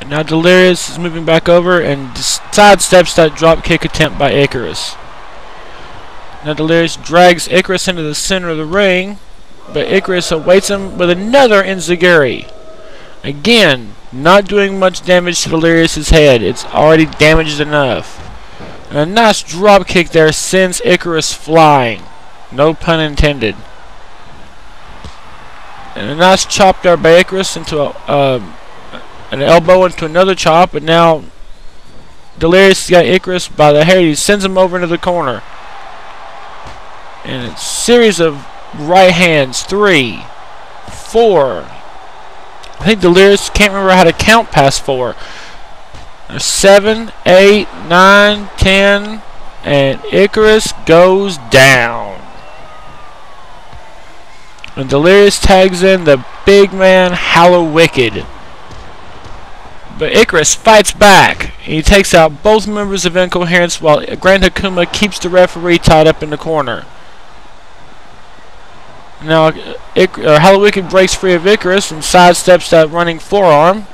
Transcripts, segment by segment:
And now Delirious is moving back over and sidesteps that drop kick attempt by Icarus. Now Delirious drags Icarus into the center of the ring, but Icarus awaits him with another enziguri. Again, not doing much damage to Delirious's head. It's already damaged enough. And a nice drop kick there sends Icarus flying. No pun intended. And a nice chop there by Icarus into an elbow into another chop, and now Delirious has got Icarus by the hair. He sends him over into the corner. And a series of right hands. 3, 4. I think Delirious can't remember how to count past 4. There's 7, 8, 9, 10, and Icarus goes down. And Delirious tags in the big man hallowicked. But Icarus fights back. He takes out both members of Incohereance while Grand Hakuma keeps the referee tied up in the corner. Now hallowicked breaks free of Icarus and sidesteps that running forearm.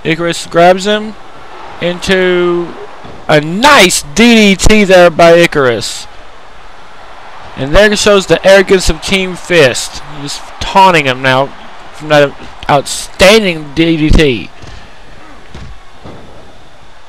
Icarus grabs him into a nice DDT there by Icarus. And there shows the arrogance of Team F.I.S.T. Just taunting him now from that outstanding DDT.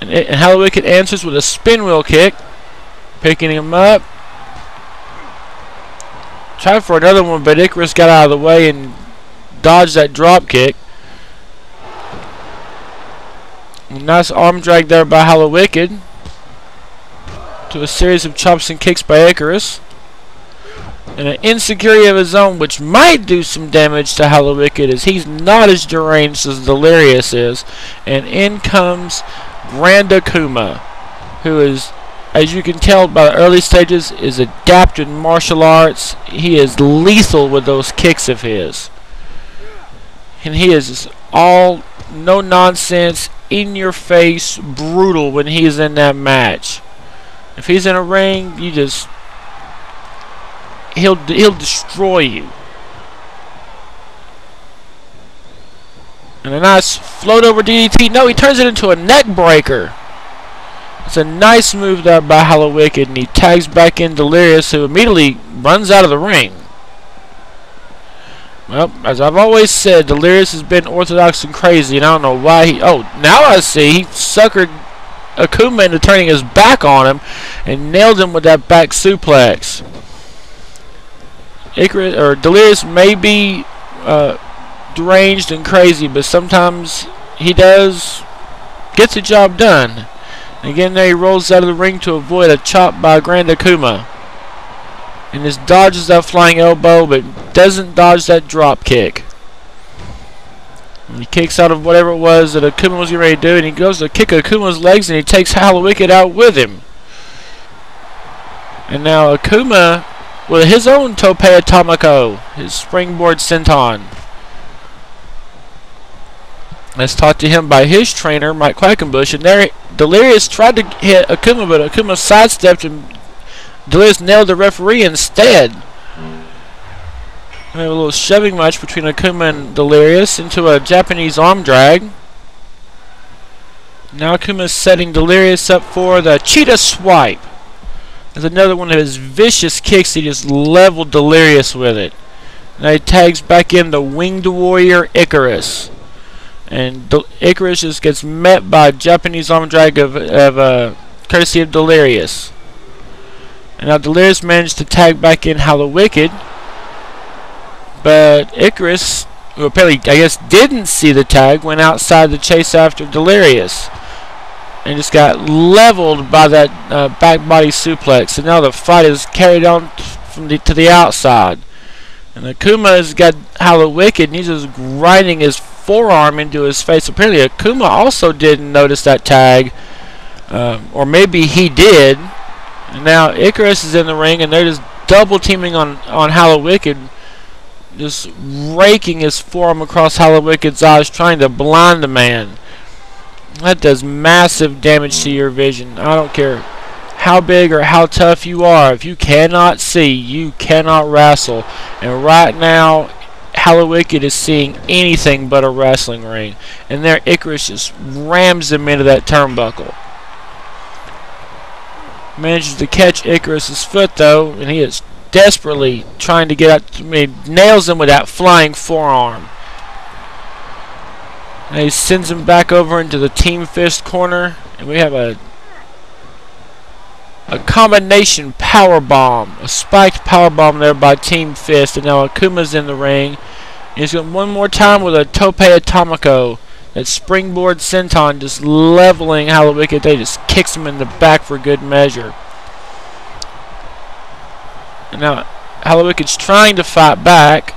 And hallowicked answers with a spin wheel kick, picking him up. Tried for another one, but Icarus got out of the way and dodged that drop kick. Nice arm drag there by hallowicked to a series of chops and kicks by Icarus. And an insecurity of his own, which might do some damage to hallowicked, as he's not as deranged as Delirious is. And in comes Grand Hakuma, who is, as you can tell by the early stages, is adept in martial arts. He is lethal with those kicks of his. And he is just all no nonsense, in your face, brutal when he's in that match. If he's in a ring, you just he'll destroy you. And a nice float over DDT. No, he turns it into a neck breaker. It's a nice move there by hallowicked, and he tags back in Delirious, who immediately runs out of the ring. Well, as I've always said, Delirious has been orthodox and crazy, and I don't know why he... Oh, now I see. He suckered Hakuma into turning his back on him and nailed him with that back suplex. Delirious may be deranged and crazy, but sometimes he does get the job done. Again, there he rolls out of the ring to avoid a chop by Grand Hakuma. And just dodges that flying elbow, but doesn't dodge that drop kick. And he kicks out of whatever it was that Hakuma was getting ready to do, and he goes to kick Akuma's legs, and he takes hallowicked out with him. And now Hakuma, with his own tope atomico, his springboard senton. That's taught to him by his trainer, Mike Quackenbush. And there, Delirious tried to hit Hakuma, but Akuma sidestepped and Delirious nailed the referee instead. We have a little shoving match between Hakuma and Delirious into a Japanese arm drag. Now Akuma is setting Delirious up for the cheetah swipe. There's another one of his vicious kicks. He just leveled Delirious with it. Now he tags back in the winged warrior Icarus. And Icarus just gets met by a Japanese arm drag of courtesy of Delirious. And now Delirious managed to tag back in hallowicked. But Icarus, who apparently, I guess, didn't see the tag, went outside to chase after Delirious. And just got leveled by that back body suplex. And now the fight is carried on to the outside. And Akuma has got hallowicked, and he's just grinding his forearm into his face. Apparently Akuma also didn't notice that tag. Or maybe he did. And now Icarus is in the ring, and they're just double teaming on hallowicked. Just raking his forearm across hallowicked's eyes, trying to blind the man. That does massive damage to your vision. I don't care how big or how tough you are. If you cannot see, you cannot wrestle. And right now, Hallowicked is seeing anything but a wrestling ring. And there Icarus just rams him into that turnbuckle. Manages to catch Icarus's foot though, and he is desperately trying to get out. He nails him with that flying forearm. And he sends him back over into the Team Fist corner, and we have a combination power bomb, a spiked power bomb there by Team Fist, and now Akuma's in the ring. He's going one more time with a tope atomico, that springboard senton, just leveling Hallowicked. They just kicks him in the back for good measure. And now Hallowicked's trying to fight back.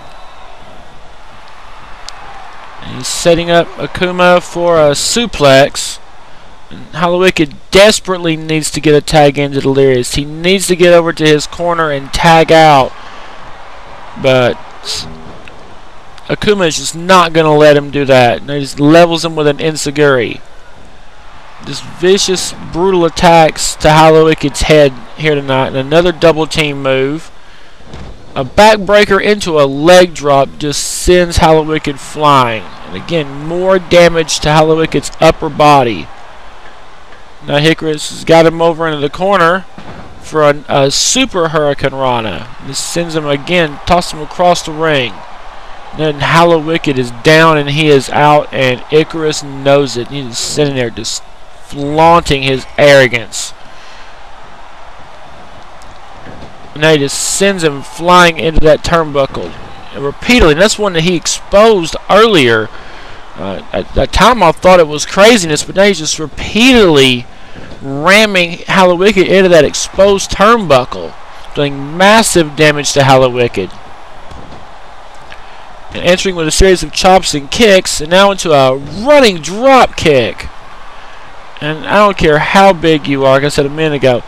And he's setting up Akuma for a suplex. And Hallowicked desperately needs to get a tag into Delirious. He needs to get over to his corner and tag out. But Akuma is just not going to let him do that. And he just levels him with an enziguri. Just vicious, brutal attacks to Hallowicked's head here tonight. And another double team move. A backbreaker into a leg drop just sends Hallowicked flying. And again, more damage to Hallowicked's upper body. Now Icarus has got him over into the corner for a super Hurricane Rana. This sends him again, tosses him across the ring. Then Hallowicked is down and he is out, and Icarus knows it. He's sitting there just flaunting his arrogance. And now he just sends him flying into that turnbuckle. And repeatedly, and that's one that he exposed earlier. At that time I thought it was craziness, but now he's just repeatedly ramming Hallowicked into that exposed turnbuckle, doing massive damage to Hallowicked. And entering with a series of chops and kicks, and now into a running drop kick. And I don't care how big you are, like I said a minute ago,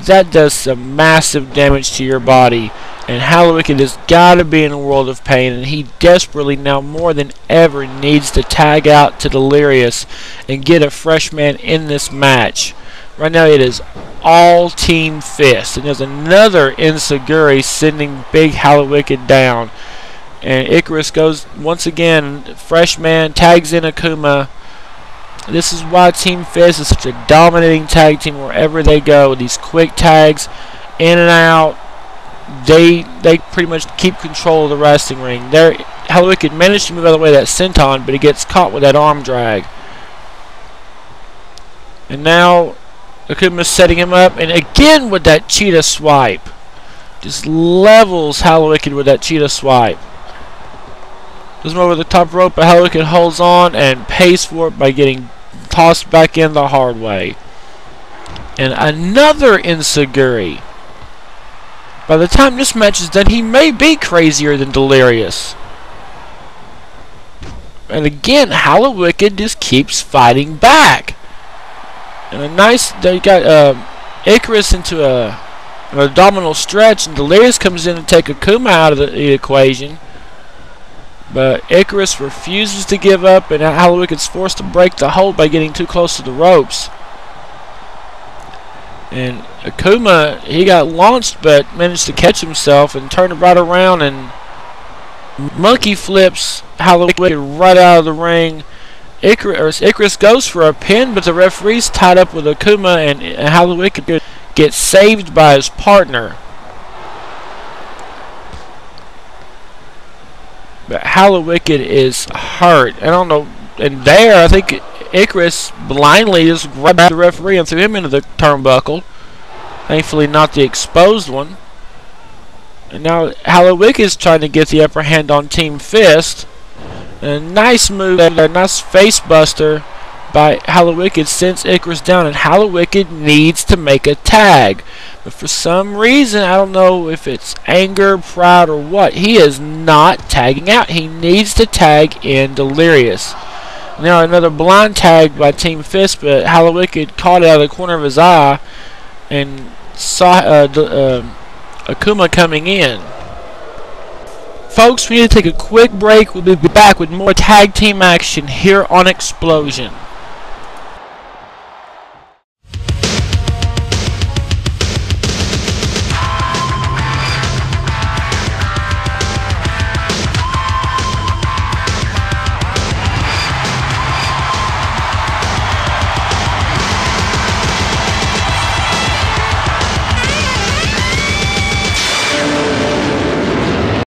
that does some massive damage to your body. And Hallowicked has got to be in a world of pain, and he desperately now more than ever needs to tag out to Delirious and get a fresh man in this match. Right now it is all Team Fist, and there's another enziguri sending big Hallowicked down. And Icarus goes once again, fresh man, tags in Akuma. This is why Team Fist is such a dominating tag team wherever they go. These quick tags, in and out. They pretty much keep control of the wrestling ring. There, Hallowicked managed to move out of the way of that senton, but he gets caught with that arm drag. And now Akuma's setting him up, and again with that cheetah swipe. Just levels Hallowicked with that cheetah swipe. Goes him over the top rope, but Hallowicked holds on and pays for it by getting tossed back in the hard way. And another enziguri. By the time this match is done, he may be crazier than Delirious. And again, Hallowicked just keeps fighting back. And a nice, they got Icarus into an abdominal stretch, and Delirious comes in to take Akuma out of the equation. But Icarus refuses to give up, and Hallowicked's forced to break the hold by getting too close to the ropes. And Akuma, he got launched, but managed to catch himself and turn it right around and monkey flips Hallowicked right out of the ring. Icarus goes for a pin, but the referee's tied up with Akuma, and Hallowicked gets saved by his partner. But Hallowicked is hurt. I don't know. And there, I think Icarus blindly just grabbed the referee and threw him into the turnbuckle. Thankfully, not the exposed one. And now Hallowicked is trying to get the upper hand on Team Fist. A nice move there, a nice face buster by Hallowicked sends Icarus down, and Hallowicked needs to make a tag. But for some reason, I don't know if it's anger, pride, or what, he is not tagging out. He needs to tag in Delirious. Now another blind tag by Team Fist, but Hallowicked caught it out of the corner of his eye and saw Akuma coming in. Folks, we need to take a quick break. We'll be back with more tag team action here on Explosion.